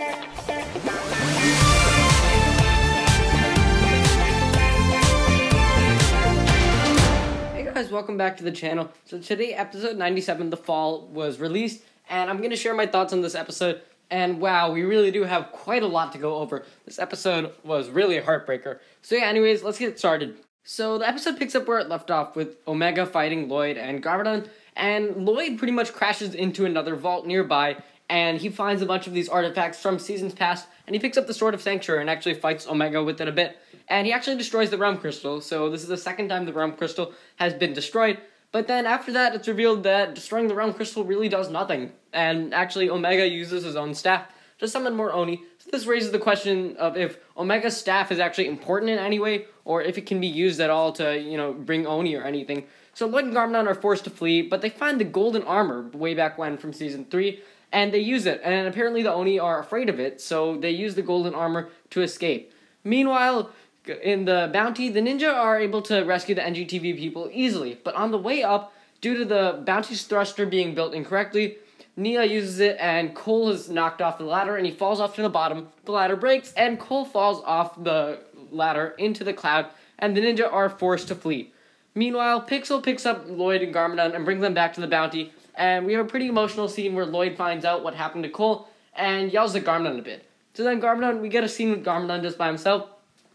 Hey guys, welcome back to the channel. So today, episode 97, The Fall, was released, and I'm going to share my thoughts on this episode. And wow, we really do have quite a lot to go over. This episode was really a heartbreaker. So yeah, anyways, let's get started. So the episode picks up where it left off with Omega fighting Lloyd and Garmadon, and Lloyd pretty much crashes into another vault nearby, and he finds a bunch of these artifacts from seasons past, and he picks up the Sword of Sanctuary and actually fights Omega with it a bit. And he actually destroys the Realm Crystal, so this is the second time the Realm Crystal has been destroyed. But then after that, it's revealed that destroying the Realm Crystal really does nothing. And actually, Omega uses his own staff to summon more Oni. So this raises the question of if Omega's staff is actually important in any way, or if it can be used at all to, bring Oni or anything. So Lloyd and Garmadon are forced to flee, but they find the golden armor way back when from Season 3, and they use it. And apparently the Oni are afraid of it, so they use the golden armor to escape. Meanwhile, in the bounty, the ninja are able to rescue the NGTV people easily, but on the way up, due to the bounty's thruster being built incorrectly, Nia uses it and Cole is knocked off the ladder and he falls off to the bottom. The ladder breaks and Cole falls off the ladder into the cloud, and the ninja are forced to flee. Meanwhile, Pixel picks up Lloyd and Garmadon and brings them back to the bounty, and we have a pretty emotional scene where Lloyd finds out what happened to Cole and yells at Garmadon a bit. So then we get a scene with Garmadon just by himself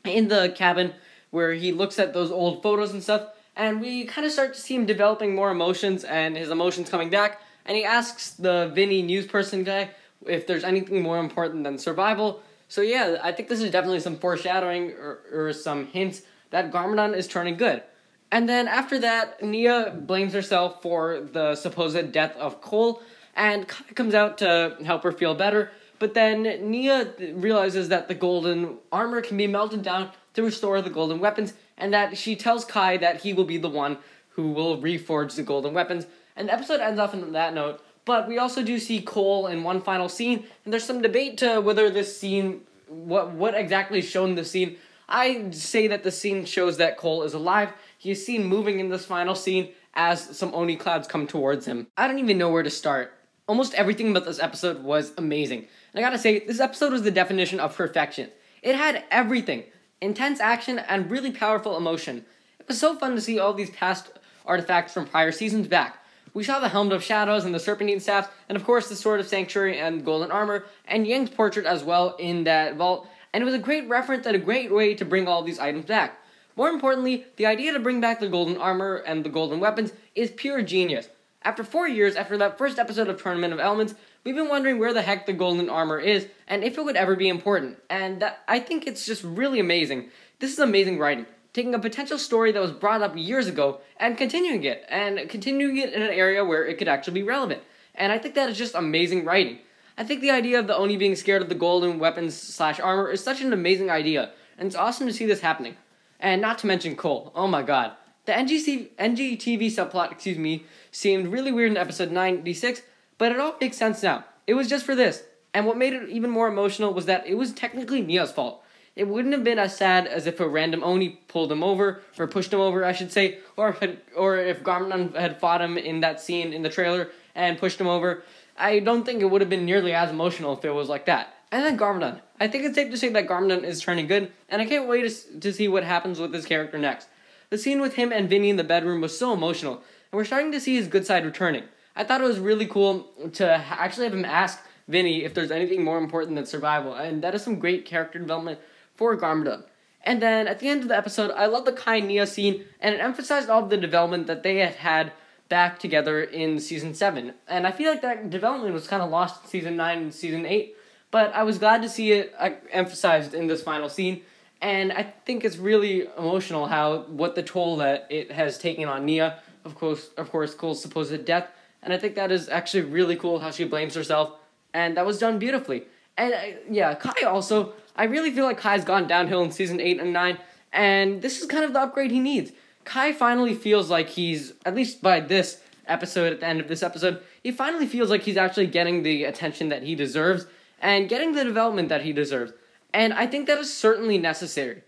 in the cabin where he looks at those old photos and stuff, and we kind of start to see him developing more emotions and his emotions coming back, and he asks the Vinny news person guy if there's anything more important than survival. So yeah, I think this is definitely some foreshadowing or some hints that Garmadon is turning good. And then after that, Nia blames herself for the supposed death of Cole, and Kai comes out to help her feel better. But then Nia realizes that the golden armor can be melted down to restore the golden weapons, and that she tells Kai that he will be the one who will reforge the golden weapons. And the episode ends off on that note, but we also do see Cole in one final scene, and there's some debate to whether this scene, what exactly is shown in the scene. I say that the scene shows that Cole is alive. He is seen moving in this final scene as some Oni clouds come towards him. I don't even know where to start. Almost everything about this episode was amazing. And I gotta say, this episode was the definition of perfection. It had everything. Intense action and really powerful emotion. It was so fun to see all these past artifacts from prior seasons back. We saw the Helmet of Shadows and the Serpentine Staffs, and of course the Sword of Sanctuary and Golden Armor, and Yang's portrait as well in that vault, and it was a great reference and a great way to bring all these items back. More importantly, the idea to bring back the Golden Armor and the Golden Weapons is pure genius. After 4 years after that first episode of Tournament of Elements, we've been wondering where the heck the Golden Armor is, and if it would ever be important, and I think it's just really amazing. This is amazing writing. Taking a potential story that was brought up years ago and continuing it in an area where it could actually be relevant. And I think that is just amazing writing. I think the idea of the Oni being scared of the golden weapons / armor is such an amazing idea, and it's awesome to see this happening. And not to mention Cole. Oh my god. The NGTV subplot, seemed really weird in episode 96, but it all makes sense now. It was just for this. And what made it even more emotional was that it was technically Nia's fault. It wouldn't have been as sad as if a random Oni pulled him over, or pushed him over, I should say, or if Garmadon had fought him in that scene in the trailer and pushed him over. I don't think it would have been nearly as emotional if it was like that. And then Garmadon. I think it's safe to say that Garmadon is turning good, and I can't wait to see what happens with this character next. The scene with him and Vinny in the bedroom was so emotional, and we're starting to see his good side returning. I thought it was really cool to actually have him ask Vinny if there's anything more important than survival, and that is some great character development for Garmadon. And then, at the end of the episode, I love the Kai Nia scene, and it emphasized all of the development that they had back together in Season 7. And I feel like that development was kind of lost in Season 9 and Season 8, but I was glad to see it emphasized in this final scene, and I think it's really emotional what the toll that it has taken on Nia, of course, Cole's supposed death, and I think that is actually really cool how she blames herself, and that was done beautifully. And yeah, Kai also, I really feel like Kai's gone downhill in Season 8 and 9, and this is kind of the upgrade he needs. Kai finally feels like he's, at least by this episode, at the end of this episode, he finally feels like he's actually getting the attention that he deserves, and getting the development that he deserves. And I think that is certainly necessary.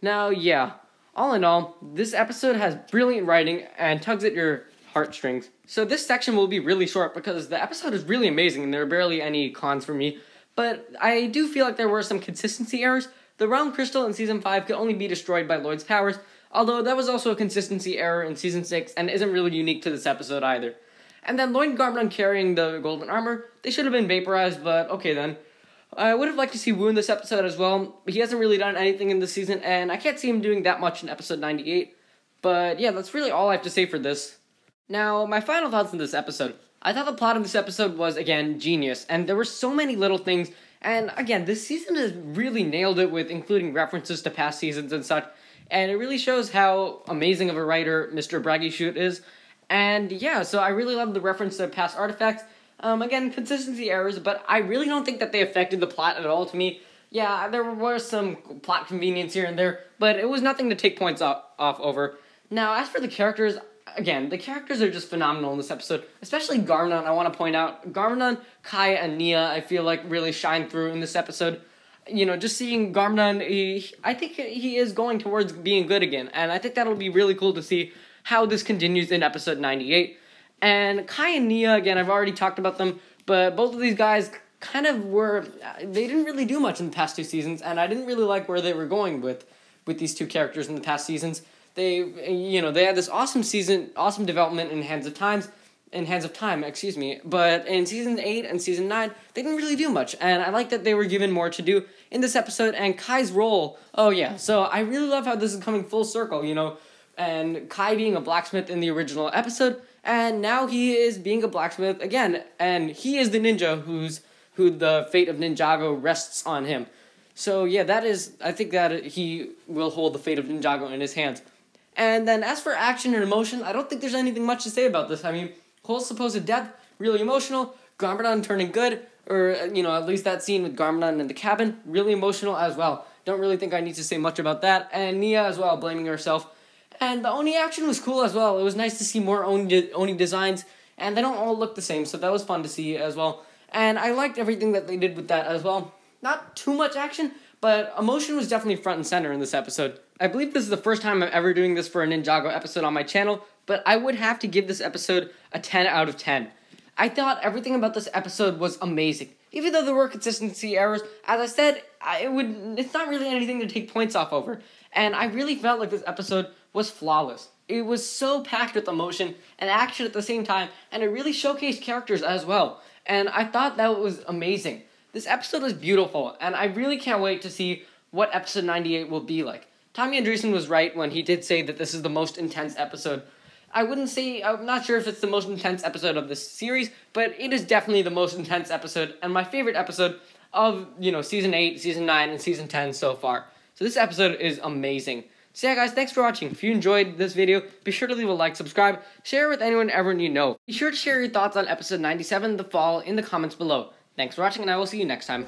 Now, yeah, all in all, this episode has brilliant writing and tugs at your heartstrings. So this section will be really short because the episode is really amazing and there are barely any cons for me. but I do feel like there were some consistency errors. The Realm Crystal in Season 5 could only be destroyed by Lloyd's powers, although that was also a consistency error in Season 6 and isn't really unique to this episode either. And then Lloyd and Garmadon carrying the golden armor, they should have been vaporized, but okay then. I would have liked to see Wu in this episode as well, but he hasn't really done anything in this season, and I can't see him doing that much in episode 98. But yeah, that's really all I have to say for this. Now, my final thoughts on this episode. I thought the plot of this episode was, again, genius, and there were so many little things, and again, this season has really nailed it with including references to past seasons and such, and it really shows how amazing of a writer Mr. Braggy is. And yeah, so I really love the reference to past artifacts. Again, consistency errors, but I really don't think that they affected the plot at all to me. Yeah, there were some plot convenience here and there, but it was nothing to take points off over. Now, as for the characters, again, the characters are just phenomenal in this episode, especially Garmadon. I want to point out, Garmadon, Kai, and Nia, I feel like really shine through in this episode. You know, just seeing Garmadon, I think he is going towards being good again, and I think that'll be really cool to see how this continues in episode 98. And Kai and Nia, again, I've already talked about them, but both of these guys kind of they didn't really do much in the past two seasons, and I didn't really like where they were going with these two characters in the past seasons. They had this awesome development in Hands of Time, but in Season 8 and Season 9, they didn't really do much, and I like that they were given more to do in this episode, and Kai's role, oh yeah, so I really love how this is coming full circle, and Kai being a blacksmith in the original episode, and now he is being a blacksmith again, and he is the ninja who the fate of Ninjago rests on him. So yeah, I think that he will hold the fate of Ninjago in his hands. And then as for action and emotion, I don't think there's anything much to say about this. I mean, Cole's supposed death, really emotional. Garmadon turning good, or, at least that scene with Garmadon in the cabin, really emotional as well. Don't really think I need to say much about that. And Nia as well, blaming herself. And the Oni action was cool as well. It was nice to see more Oni designs, and they don't all look the same, so that was fun to see as well. And I liked everything that they did with that as well. Not too much action, but emotion was definitely front and center in this episode. I believe this is the first time I'm ever doing this for a Ninjago episode on my channel, but I would have to give this episode a 10 out of 10. I thought everything about this episode was amazing. Even though there were consistency errors, as I said, it's not really anything to take points off over. And I really felt like this episode was flawless. It was so packed with emotion and action at the same time, and it really showcased characters as well. And I thought that was amazing. This episode was beautiful, and I really can't wait to see what episode 98 will be like. Tommy Andreessen was right when he did say that this is the most intense episode. I'm not sure if it's the most intense episode of this series, but it is definitely the most intense episode, and my favorite episode of, Season 8, Season 9, and Season 10 so far. So this episode is amazing. So yeah, guys, thanks for watching. If you enjoyed this video, be sure to leave a like, subscribe, share with anyone everyone you know. Be sure to share your thoughts on episode 97, The Fall, in the comments below. Thanks for watching, and I will see you next time.